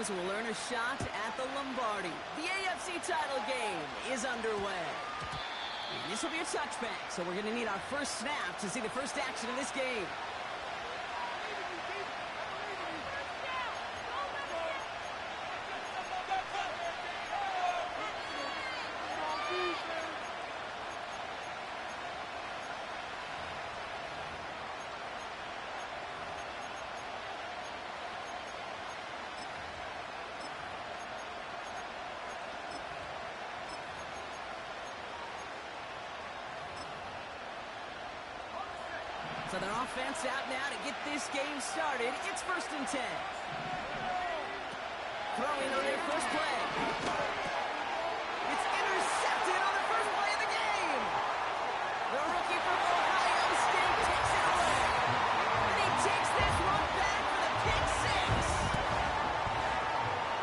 Browns will earn a shot at the Lombardi. The AFC title game is underway. And this will be a touchback, so we're going to need our first snap to see the first action of this game. So their offense out now to get this game started. It's 1st and 10. Throwing on their first play. It's intercepted on the first play of the game. The rookie from Ohio State takes it away. And he takes this one back for the pick six.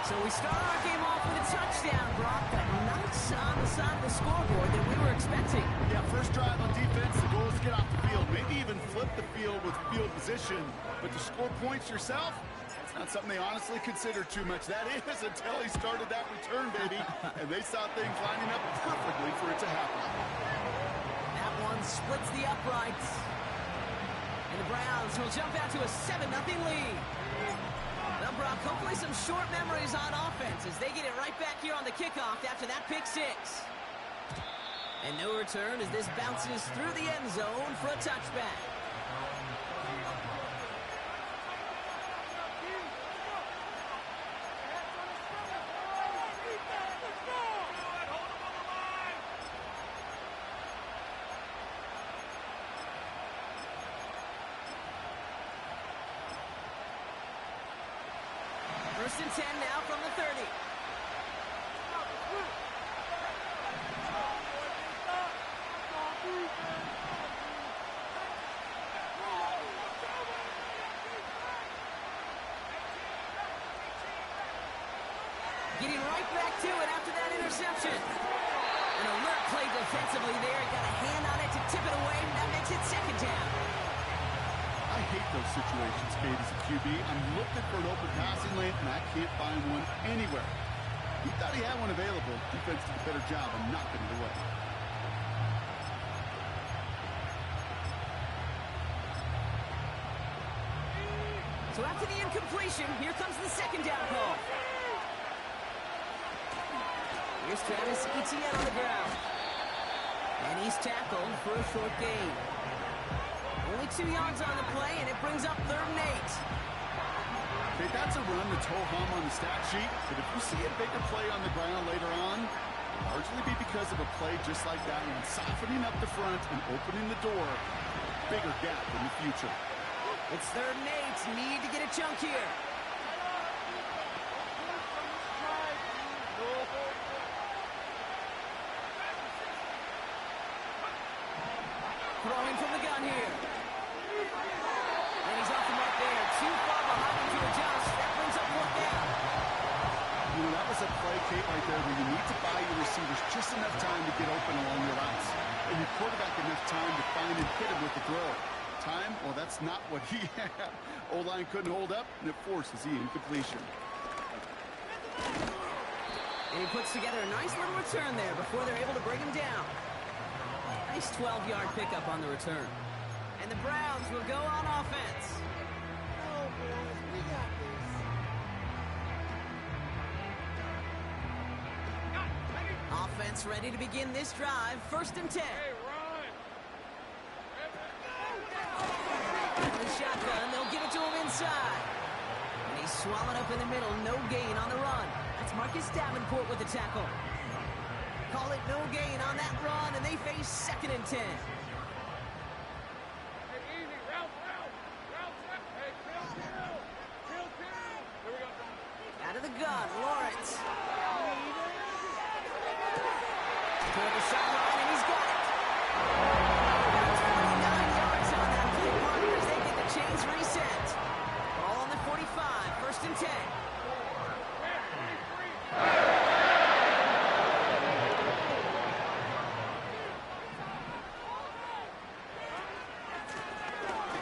So we start our game off with a touchdown, Brock, but not on the side of the scoreboard that we were expecting. Yeah, first drive on defense, the goal is to get off the field. Maybe even flip the field with field position. But to score points yourself, it's not something they honestly consider too much. That is until he started that return, baby. And they saw things lining up perfectly for it to happen. That one splits the uprights. And the Browns will jump out to a 7-0 lead. Now, Brock, hopefully some short memories on offense as they get it right back here on the kickoff after that pick six. And no return as this bounces through the end zone for a touchback. First and 10 now from the 30. Getting right back to it after that interception. An alert play defensively there. Got a hand on it to tip it away. That makes it 2nd down. I hate those situations, Kate, as a QB. I'm looking for an open passing lane, and I can't find one anywhere. He thought he had one available. Defense did a better job of knocking it away. So after the incompletion, here comes the 2nd down call. Here's Travis Etienne on the ground. And he's tackled for a short gain. Only 2 yards on the play, and it brings up 3rd and 8. Okay, that's a run that's ho-hum on the stat sheet, but if you see a bigger play on the ground later on, it'll largely be because of a play just like that one, softening up the front and opening the door. Bigger gap in the future. It's 3rd and 8. Need to get a chunk here. Throwing from the gun here. And he's off the mark there. Too far behind him to adjust. That brings up 4th down. You know, that was a play, Kate, right there where you need to buy your receivers just enough time to get open along your routes. And your quarterback enough time to find and hit him with the throw. Time? Well, that's not what he had. O-line couldn't hold up, and it forces the incompletion. And he puts together a nice little return there before they're able to bring him down. Nice 12-yard pickup on the return. And the Browns will go on offense. Oh, boys, we got this. Offense ready to begin this drive. 1st and 10. In the shotgun, they'll give it to him inside. And he's swallowed up in the middle. No gain on the run. That's Marcus Davenport with the tackle. Call it no gain on that run, and they face 2nd and 10. Out of the gun, Lawrence. Toward the sideline, and he's got it. 29 yards on that play, partners. They get the chains reset. Ball on the 45, 1st and 10.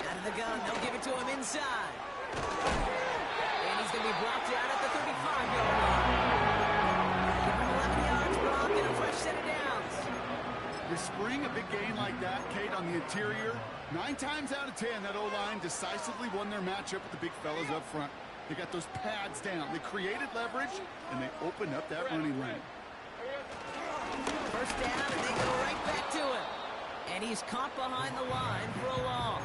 Out of the gun, they'll give it to him inside. And he's He's going to be brought down at the 35-yard line. Give him 11 yards, Brock, and a fresh set of downs. You spring a big gain like that, Kate, on the interior. 9 times out of 10, that O-line decisively won their matchup with the big fellas up front. They got those pads down. They created leverage, and they opened up that running lane. First down, and they go right back to him. And he's caught behind the line for a loss.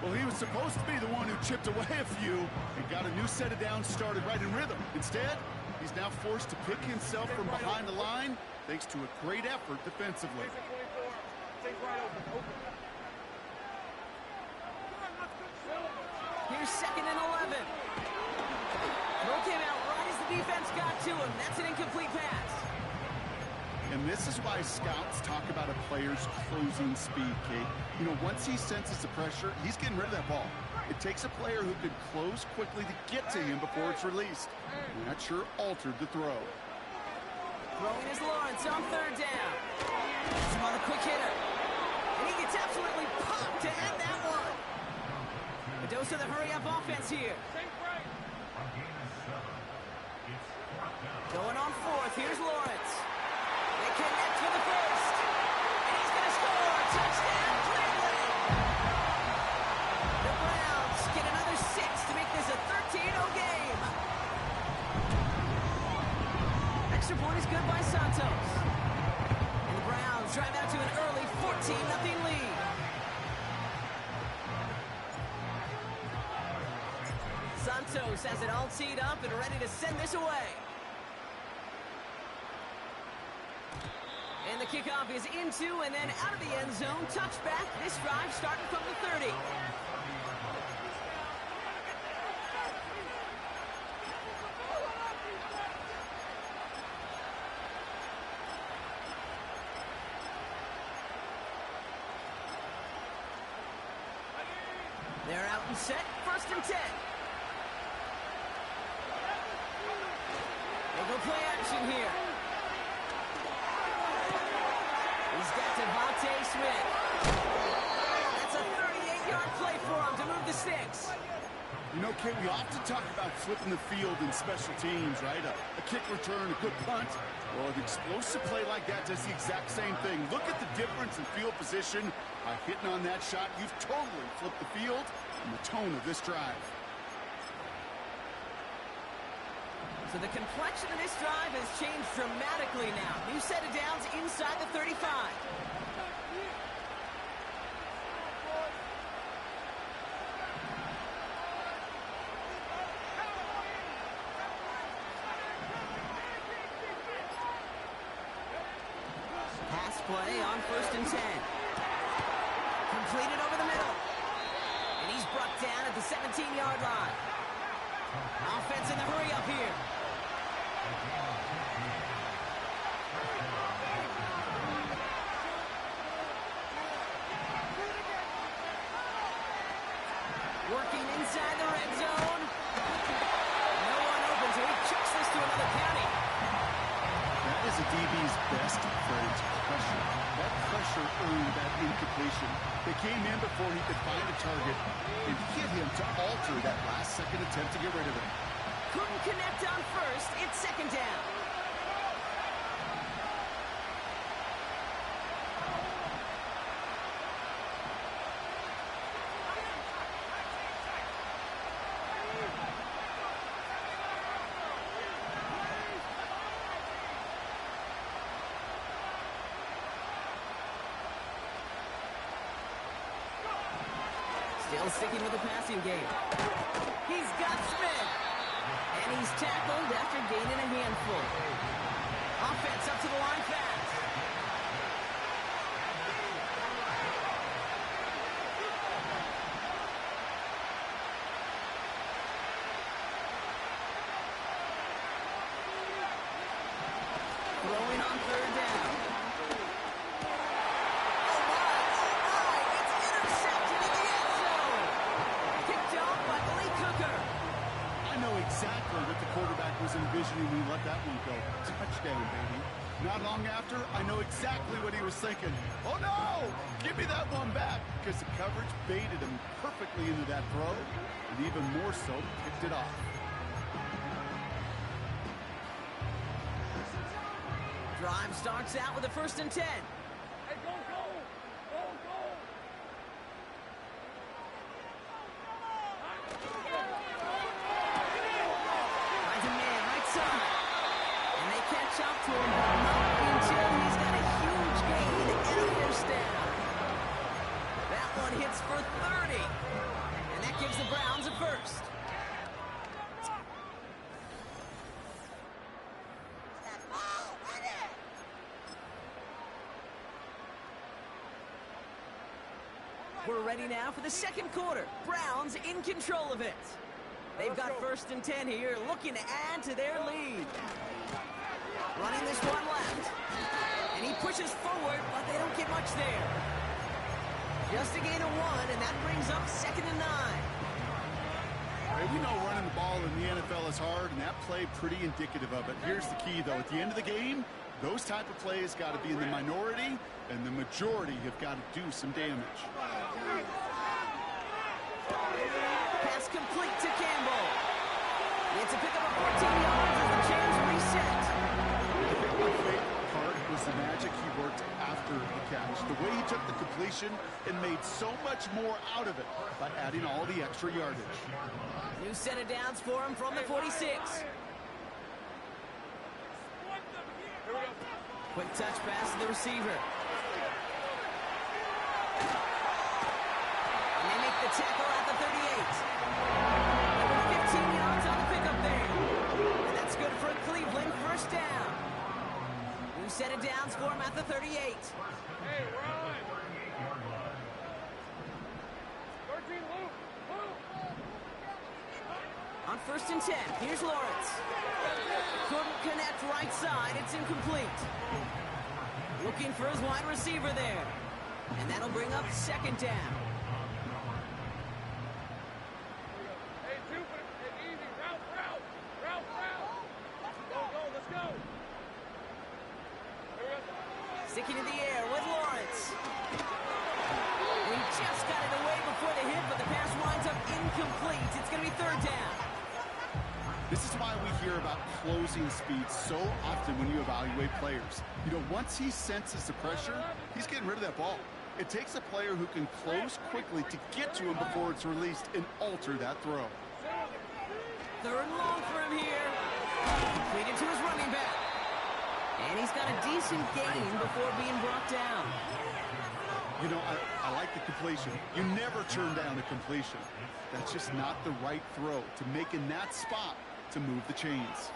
Well, he was supposed to be the one who chipped away a few and got a new set of downs started right in rhythm. Instead, he's now forced to pick himself from behind the line thanks to a great effort defensively. Here's 2nd and 11. Throw came out right as the defense got to him. That's an incomplete pass. And this is why scouts talk about a player's closing speed, Kate. You know, once he senses the pressure, he's getting rid of that ball. It takes a player who can close quickly to get to him before it's released. And that sure altered the throw. Throwing is Lawrence on 3rd down. Some on the quick hitter. And he gets absolutely popped to end that one. A dose of the hurry-up offense here. Going on 4th, here's Lawrence. They connect for the first. And he's going to score. Touchdown, Cleveland. The Browns get another 6 to make this a 13-0 game. Extra point is good by Santos. And the Browns drive out to an early 14-0 lead. Santos has it all teed up and ready to send this away. And the kickoff is into and then out of the end zone. Touchback. This drive starting from the 30. They're out and set. 1st and 10. They go play action here. He's got Devontae Smith. That's a 38-yard play for him to move the sticks. You know, Kate, we often talk about flipping the field in special teams, right? A kick return, a good punt. Well, an explosive play like that does the exact same thing. Look at the difference in field position. By hitting on that shot, you've totally flipped the field and the tone of this drive. So the complexion of this drive has changed dramatically now. New set of downs inside the 35. Pass play on 1st and 10. Completed over the middle. And he's brought down at the 17-yard line. Offense in the hurry up here. Working inside the red zone. No one open, so he kicks this to another county. That is a DB's best friend, pressure. That pressure earned that incompletion. They came in before he could find a target and hit him to alter that last-second attempt to get rid of him. Couldn't connect on 1st. It's 2nd down. Still sticking with the passing game. He's got Smith. And he's tackled after gaining a handful. Offense up to the line fast. Throwing on 3rd down. Exactly what the quarterback was envisioning when he let that one go. Touchdown, baby. Not long after, exactly what he was thinking. Oh, no! Give me that one back, because the coverage baited him perfectly into that throw, and even more so, picked it off. Drive starts out with a 1st and 10. Hey, go, go! Go, go! Finds a man right side. And they catch up to him, but not until he's got a huge gain and a 1st down. That one hits for 30. And that gives the Browns a 1st. We're ready now for the 2nd quarter. Browns in control of it. They've got 1st and 10 here, looking to add to their lead. Running this one left. And he pushes forward, but they don't get much there. Just a gain of 1, and that brings up 2nd and 9. Hey, we know running the ball in the NFL is hard, and that play pretty indicative of it. Here's the key, though. At the end of the game, those type of plays got to be in the minority, and the majority have got to do some damage. Pass complete to Campbell. It's a pickup of 14 yards as the chains reset. My favorite part was the magic he worked after the catch. The way he took the completion and made so much more out of it by adding all the extra yardage. New set of downs for him from the 46. Quick touch pass to the receiver. And they make the tackle at the 38. Over 15 yards on the pickup there. And that's good for Cleveland. 1st down. New set of downs for him at the 38. Hey, we're on! 13, Luke! On 1st and 10, here's Lawrence. Couldn't connect right side. It's incomplete. Looking for his wide receiver there. And that'll bring up 2nd down. Hey, 2, but it's easy. Route! Go, let's go! Sticking in the air with Lawrence. He just got it away before the hit, but the pass winds up incomplete. It's going to be 3rd down. This is why we hear about closing speed so often when you evaluate players. You know, once he senses the pressure, he's getting rid of that ball. It takes a player who can close quickly to get to him before it's released and alter that throw. 3rd and long for him here. Completed to his running back. And he's got a decent gain before being brought down. You know, I like the completion. You never turn down a completion. That's just not the right throw to make in that spot to move the chains.